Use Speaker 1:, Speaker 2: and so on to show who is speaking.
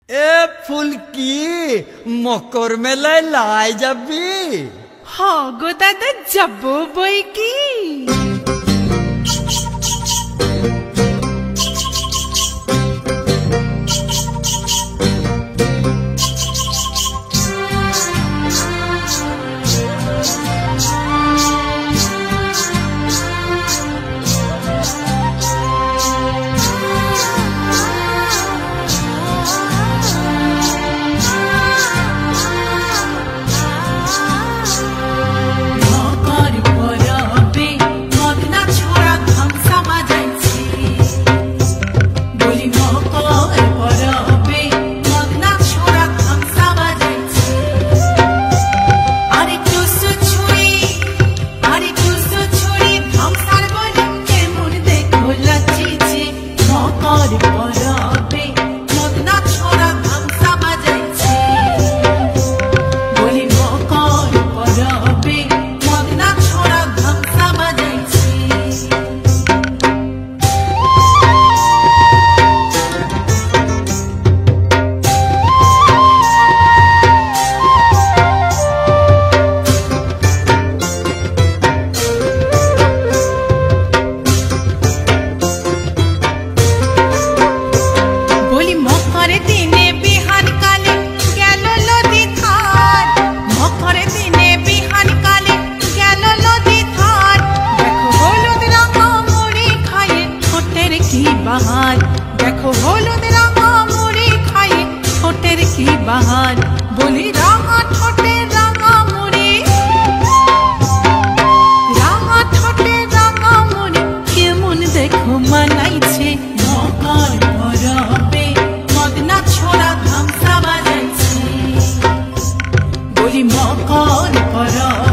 Speaker 1: এ ফুলকি মকর মেলায় লাই যাবি?
Speaker 2: हाँ गो दादा जब्बो बई की देखो हलुद रंगा मुड़ी खाए ठोटेर की बहार बोली रंगा ठोटे रंगा मुड़ी रंगा ठोटे रंगा मुड़ी केमन देखो मनाइछे मकर परबे मदना छोरा धामसा बाजाइछे बोली मकर परबे